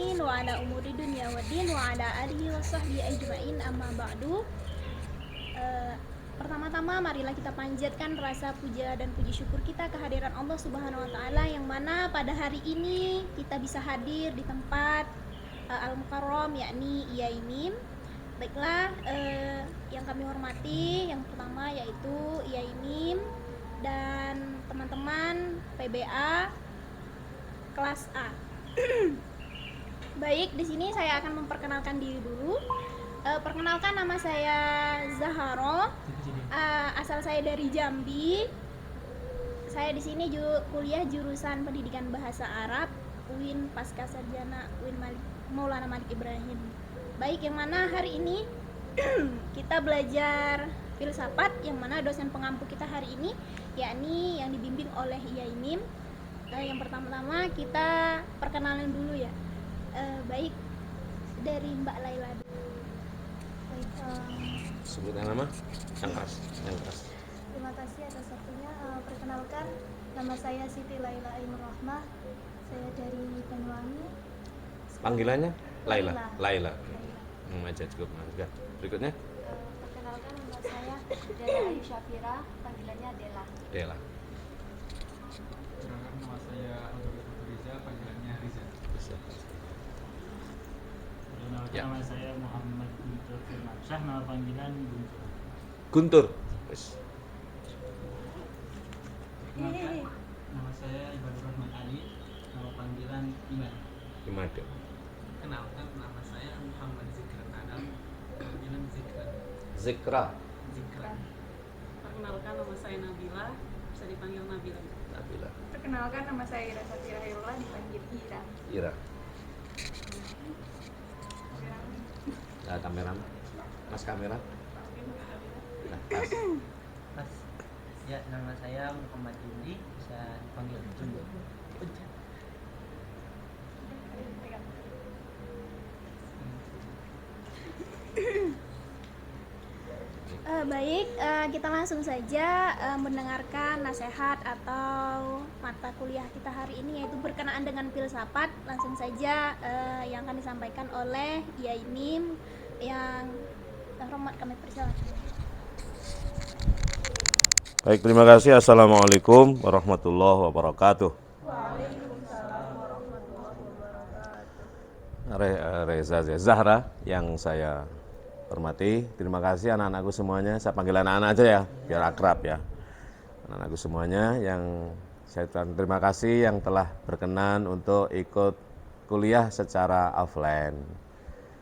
alamin wa ala umuri dunya waddin wa ala alihi wa sahbihi ajma'in amma ba'du. Pertama-tama marilah kita panjatkan rasa puja dan puji syukur kita kehadiran Allah Subhanahu wa taala yang mana pada hari ini kita bisa hadir di tempat Al-Mukarram yakni IAIMIM. Baiklah, yang kami hormati yang pertama yaitu IAIMIM dan teman-teman PBA kelas A. Baik, di sini saya akan memperkenalkan diri dulu. Perkenalkan, nama saya Zaharo. Asal saya dari Jambi. Saya di sini kuliah jurusan Pendidikan Bahasa Arab UIN Pasca Sarjana UIN Maulana Malik Ibrahim. Baik, yang mana hari ini kita belajar filsafat, yang mana dosen pengampu kita hari ini yakni yang dibimbing oleh IAIMIM. Yang pertama-tama kita perkenalan dulu ya. Baik, dari Mbak Laila. Baik, sebutkan nama yang keras. Terima kasih atas waktunya. Perkenalkan, nama saya Siti Laila Ainur Rahmah. Saya dari Banyuwangi. Panggilannya Laila. Laila. Aja cukup. Nah, berikutnya Perkenalkan, nama saya Dela Ayu Syafira. Panggilannya Dela. Dela. Perkenalkan, nama saya Abdul Riza, panggilannya Riza. Perkenalkan, Ya. nama saya Muhammad Guntur Firmansyah, nama panggilan Guntur. Guntur. Wes. Perkenalkan, nama saya Ibadur Rahman Ali, nama panggilan Iman. Imado. Kenalkan, nama saya Muhammad Zikran Adam, panggilan Zikran. Zikra. Zikran. Perkenalkan, nama saya Nabila, bisa dipanggil Nabila. Nabila. Perkenalkan, nama saya Ira Safira Hairullah, dipanggil Ira. Ira. Nah, kamera. Mas kamera. Nah, pas. Mas, ya nama saya Muhammad Yudi, bisa dipanggil Jun. Baik, kita langsung saja mendengarkan nasihat atau mata kuliah kita hari ini, yaitu berkenaan dengan filsafat. Langsung saja yang akan disampaikan oleh IAIMIM yang terhormat, kami persilakan. Baik, terima kasih. Assalamualaikum warahmatullahi wabarakatuh. Reza Zahra yang saya hormati, terima kasih anak-anakku semuanya. Saya panggil anak-anak aja ya, biar akrab ya. Anak-anakku semuanya yang saya terima kasih yang telah berkenan untuk ikut kuliah secara offline.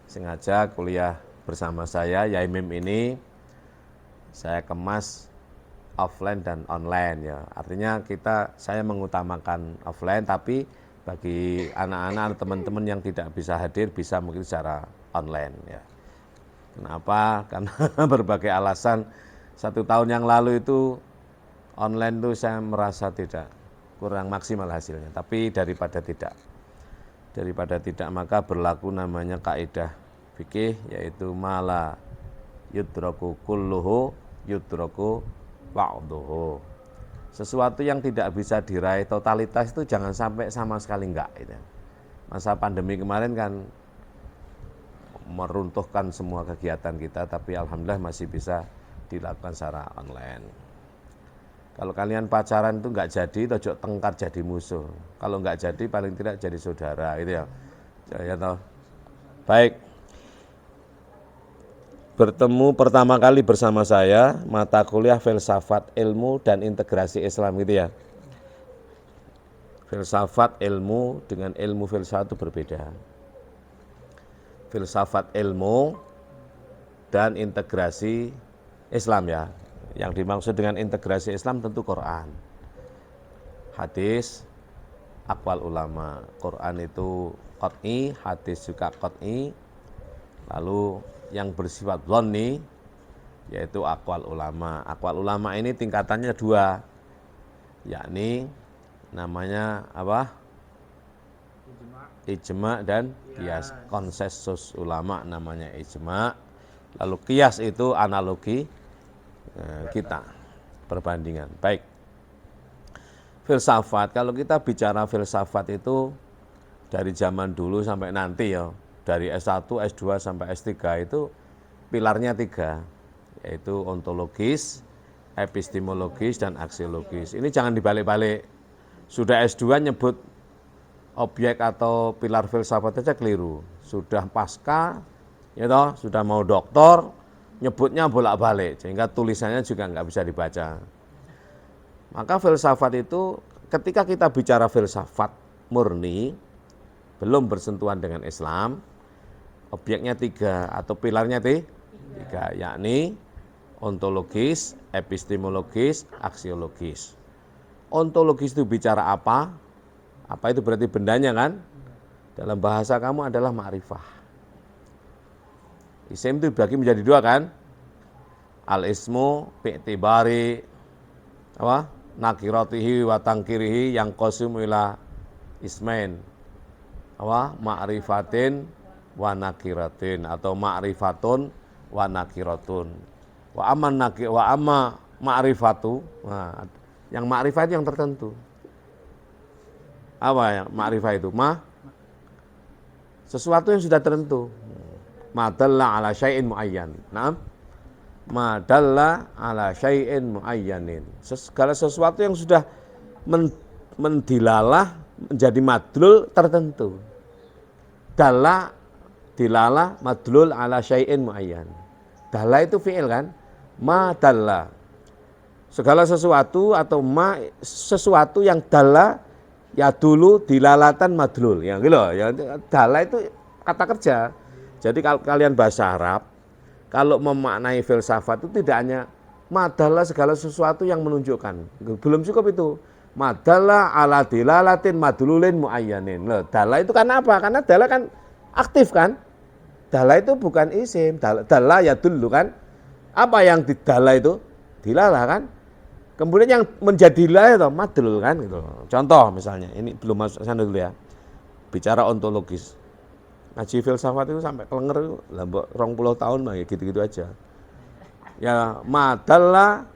Sengaja kuliah bersama saya, IAIMIM ini, saya kemas offline dan online ya. Artinya saya mengutamakan offline, tapi bagi anak-anak atau teman-teman yang tidak bisa hadir bisa mungkin secara online ya. Kenapa? Karena berbagai alasan. 1 tahun yang lalu itu online itu saya merasa kurang maksimal hasilnya. Tapi daripada tidak maka berlaku namanya kaidah fikih, yaitu mala yudraku kulluhu yudraku ba'duhu. Sesuatu yang tidak bisa diraih totalitas itu jangan sampai sama sekali enggak. Masa pandemi kemarin kan meruntuhkan semua kegiatan kita, tapi alhamdulillah masih bisa dilakukan secara online. Kalau kalian pacaran itu enggak jadi, ojo tengkar jadi musuh. Kalau enggak jadi, paling tidak jadi saudara, itu ya. Ya toh. Baik. Bertemu pertama kali bersama saya mata kuliah filsafat ilmu dan integrasi Islam gitu ya. Filsafat ilmu dengan ilmu filsafat itu berbeda. Filsafat ilmu dan integrasi Islam ya. Yang dimaksud dengan integrasi Islam tentu Quran, hadis, aqwal ulama. Quran itu qat'i, hadis juga qat'i. Lalu yang bersifat dhanni yaitu aqwal ulama. Aqwal ulama ini tingkatannya 2, yakni namanya apa? Ijma dan qiyas. Konsensus ulama namanya ijma. Lalu qiyas itu analogi kita, perbandingan. Baik. Filsafat, kalau kita bicara filsafat itu dari zaman dulu sampai nanti ya, dari S1, S2 sampai S3 itu pilarnya 3, yaitu ontologis, epistemologis, dan aksiologis. Ini jangan dibalik-balik. Sudah S2 nyebut objek atau pilar filsafat aja keliru. Sudah pasca, ya toh, sudah mau doktor, nyebutnya bolak-balik, sehingga tulisannya juga nggak bisa dibaca. Maka filsafat itu, ketika kita bicara filsafat murni, belum bersentuhan dengan Islam, objeknya 3 atau pilarnya 3, yakni ontologis, epistemologis, aksiologis. Ontologis itu bicara apa? Apa itu berarti bendanya kan? Dalam bahasa kamu adalah ma'rifah. Isim itu dibagi menjadi 2 kan? Al-ismu bi'tibari apa? Nakiratihi wa tangkirihi yang qasim ila ismain. Apa? Ma'rifatin wa nakiratin atau ma'rifatun wa nakiratun. Wa amma ma'rifatu. Nah, yang ma'rifah itu yang tertentu. Apa yang ma'rifah itu? Sesuatu yang sudah tertentu. Ma dalla ala syai'in muayyan. Naam. Ma dalla ala syai'in muayyanin. Segala sesuatu yang sudah mendilalah menjadi madlul tertentu. Dalla dilalah madlul ala syai'in muayyan. Dalla itu fi'il kan? Ma dalla. Segala sesuatu atau sesuatu yang dalla ya dulu dilalatan madlul, ya gitu loh. Ya, dalla itu kata kerja. Jadi kalau kalian bahasa Arab, kalau memaknai filsafat itu tidak hanya madalla segala sesuatu yang menunjukkan. Belum cukup itu. Madalla ala dilalatin madlulin muayyanin. Loh, dalla itu kan apa? Karena dalla kan aktif kan? Dalla itu bukan isim. Dalla ya dulu kan? Apa yang didalla itu? Dilalah kan? Kemudian yang menjadi dilalah itu madlul kan gitu. Contoh misalnya, ini belum masuk sana dulu ya. Bicara ontologis. Ngaji filsafat itu sampai kelenger itu, lambok 20 tahun mah ya gitu-gitu aja. Ya madalla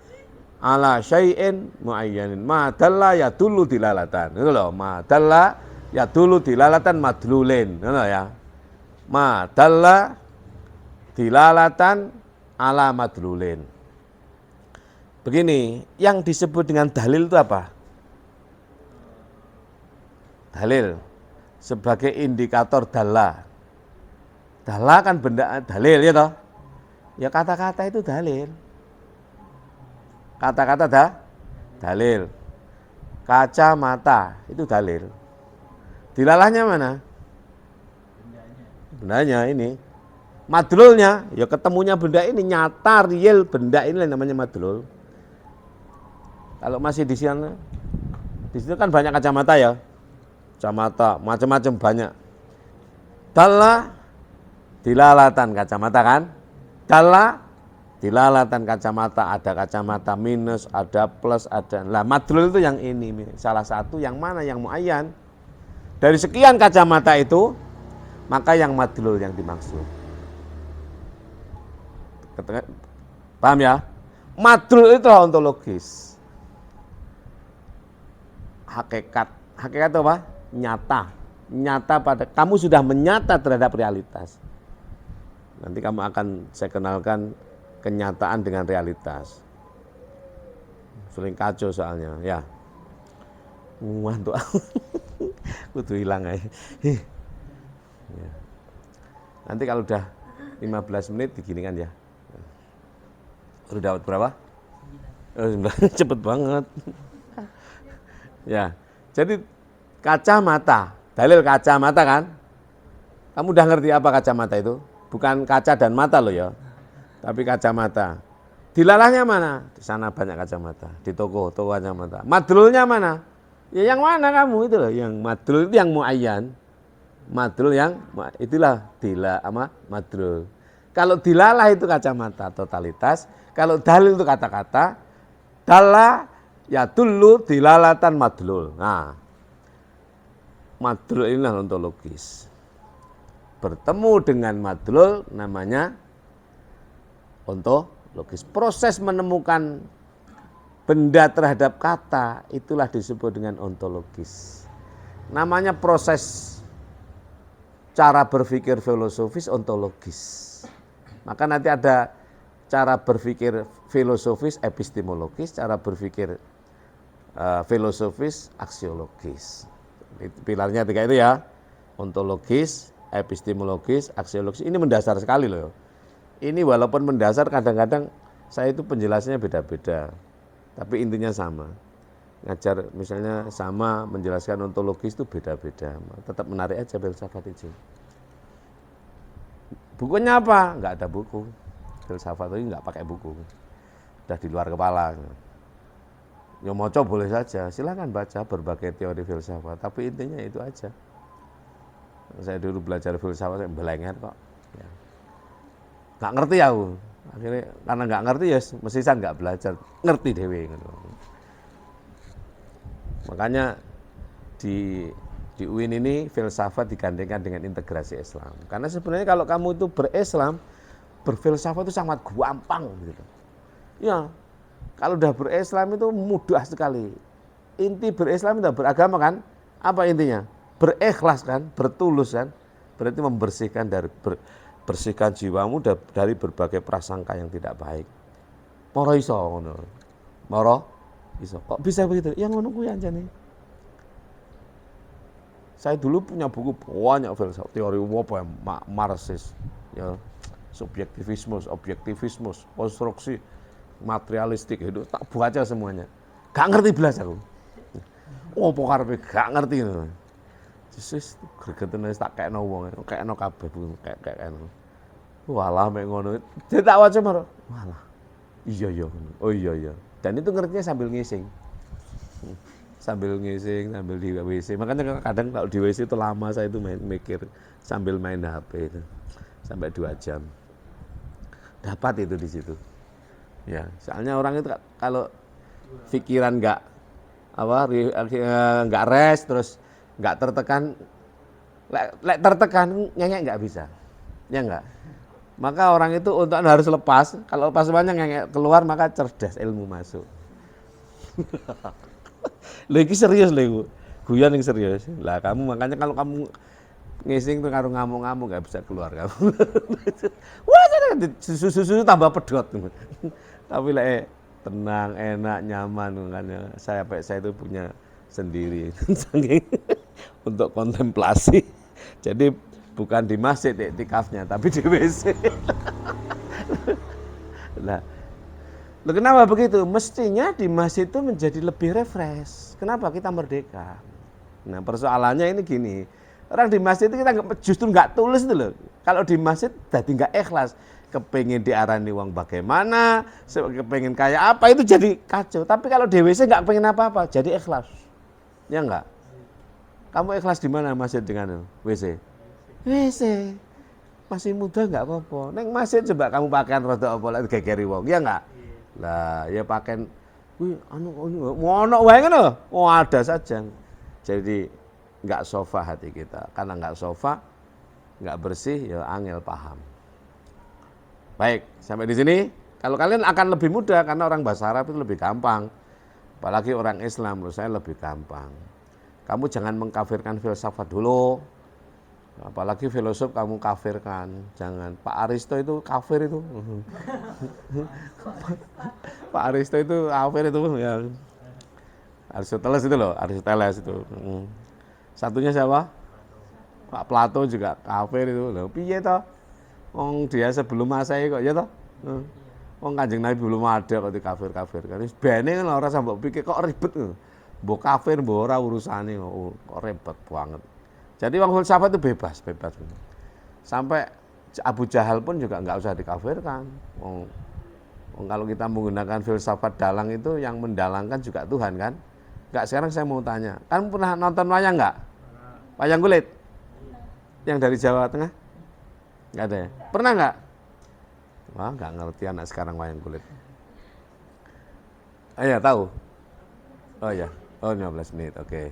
ala syai'in muayyanin. Madalla ya dulu dilalatan. Itu loh, madalla ya dulu dilalatan madlulin. Itu loh ya. Madalla dilalatan ala madlulin. Begini, yang disebut dengan dalil itu apa? Dalil sebagai indikator dalla. Dalla kan benda dalil ya toh? Ya kata-kata itu dalil. Kata-kata dalil. Kacamata itu dalil. Dilalahnya mana? Bendanya ini. Madlulnya, ya ketemunya benda ini nyata, real benda ini namanya madlul. Kalau masih di sana, di situ kan banyak kacamata ya, kacamata macam-macam banyak. Dalla dilalatan kacamata kan, dalla dilalatan kacamata, ada kacamata minus, ada plus, ada. Lah madlul itu yang ini, salah satu yang mana yang muayyan. Dari sekian kacamata itu, maka yang madlul yang dimaksud. Paham ya? Madlul itu ontologis. Hakikat itu apa? Nyata pada kamu sudah menyata terhadap realitas. Nanti kamu akan saya kenalkan kenyataan dengan realitas. Sering kacau soalnya, ya. Ngantuk. Kudu hilang aja. Ya. Nanti kalau udah 15 menit diginikan ya. Udah dapat berapa? Cepet banget. Ya, jadi kacamata, dalil kacamata kan? Kamu udah ngerti apa kacamata itu? Bukan kaca dan mata loh ya, tapi kacamata. Dilalahnya mana? Di sana banyak kacamata, di toko kacamata. Madlulnya mana? Ya yang mana kamu itu loh, yang madlul itu yang muayyan. Madlul yang itulah madlul. Kalau dilalah itu kacamata totalitas, kalau dalil itu kata-kata, dalla ya dulu dilalatan madlul. Nah, madlul inilah ontologis. Bertemu dengan madlul namanya ontologis. Proses menemukan benda terhadap kata itulah disebut dengan ontologis. Namanya proses cara berpikir filosofis ontologis. Maka nanti ada cara berpikir filosofis epistemologis, cara berpikir filosofis aksiologis. Pilarnya 3 itu ya, ontologis, epistemologis, aksiologis. Ini mendasar sekali loh. Ini walaupun mendasar kadang-kadang saya itu penjelasannya beda-beda, tapi intinya sama. Ngajar misalnya sama, menjelaskan ontologis itu beda-beda, tetap menarik aja filsafat itu. Bukunya apa? Enggak ada buku. Filsafat itu enggak pakai buku. Udah di luar kepala. Ya mau coba boleh saja, silakan baca berbagai teori filsafat, tapi intinya itu aja. Saya dulu belajar filsafat, saya belengar kok. Ya. Nggak ngerti aku. Akhirnya karena nggak ngerti ya mesti saya nggak belajar, ngerti dewe. Makanya di UIN ini filsafat digandengkan dengan integrasi Islam. Karena sebenarnya kalau kamu itu berislam, berfilsafat itu sangat gampang gitu. Ya, kalau udah berislam itu mudah sekali. Inti berislam itu beragama kan? Apa intinya? Berikhlas kan, bertulus kan. Berarti membersihkan bersihkan jiwamu dari berbagai prasangka yang tidak baik. Moro iso ngono. Moro iso. Kok bisa begitu? Ya ngono kuwi anjane. Saya dulu punya buku banyak filsafat, teori apa ya, Marxis, ya, subjektivisme, objektivisme, konstruksi, materialistik, itu tak baca semuanya. Gak ngerti belas aku. Oh pokoknya gak ngerti. Yesus, gregetan wis tak kekno wong, kekno kabeh buku, kekno. Walah mek ngono. Jadi tak waca mar. Walah. Iya. Oh iya. Dan itu ngertinya sambil ngising. Sambil ngising, sambil di WC. Makanya kadang kalau di WC itu lama saya itu mikir sambil main HP itu. Sampai 2 jam. Dapat itu di situ. Ya, soalnya orang itu kalau pikiran enggak rest terus enggak tertekan, lek tertekan ngengek enggak bisa. Ya enggak? Maka orang itu untuk harus lepas, kalau lepas banyak ngengek keluar maka cerdas, ilmu masuk. Lha iki serius lho, guyon yang serius. Lah kamu makanya kalau kamu ngising tuh karo ngamuk-ngamuk enggak bisa keluar kamu. Wah, susu tambah pedot. Tapi lek tenang, enak, nyaman makanya saya itu punya sendiri untuk kontemplasi. Jadi bukan di masjid iktikafnya, tapi di WC. Nah, kenapa begitu? Mestinya di masjid itu menjadi lebih refresh. Kenapa? Kita merdeka. Nah, persoalannya ini gini. Orang di masjid itu kita justru nggak tulus itu loh. Kalau di masjid jadi nggak ikhlas. Kepengin diarani uang bagaimana, kepengin kayak apa itu jadi kacau. Tapi kalau di WC nggak pengen apa-apa, jadi ikhlas. Ya enggak? Kamu ikhlas di mana masjid dengan WC? WC. Masih muda enggak apa-apa. Neng masjid coba kamu pakaian rada apa lek gegeri wong, ya enggak? Lah, ya pakaian kuwi ono wae ngono. Oh, ada saja. Jadi enggak sofa hati kita. Karena enggak sofa, enggak bersih ya angel paham. Baik, sampai di sini. Kalau kalian akan lebih mudah karena orang bahasa Arab itu lebih gampang. Apalagi orang Islam menurut saya lebih gampang. Kamu jangan mengkafirkan filsafat dulu. Apalagi filosof kamu kafirkan. Jangan. Pak Aristo itu kafir itu. Pak Aristo itu kafir itu ya. Aristoteles itu loh, Aristoteles itu. Satunya siapa? Pak Plato juga kafir itu loh. Piye toh? Wong dia sebelum Masehi kok ya toh. Wong Kanjeng Nabi belum ada kok dikafir-kafir kan. Wis bene kan ora sampe pikir kok ribet. Mbok kafir mbok ora urusane kok ribet banget. Jadi wong filsafat itu bebas. Sampai Abu Jahal pun juga enggak usah dikafirkan. Wong kalau kita menggunakan filsafat dalang itu yang mendalangkan juga Tuhan kan. Enggak, sekarang saya mau tanya. Kan pernah nonton wayang enggak? Wayang kulit? Yang dari Jawa Tengah? Enggak ada ya? Pernah enggak? Wah, enggak ngerti anak sekarang wayang kulit. Iya, tahu? Oh iya. Oh, 15 menit. Oke.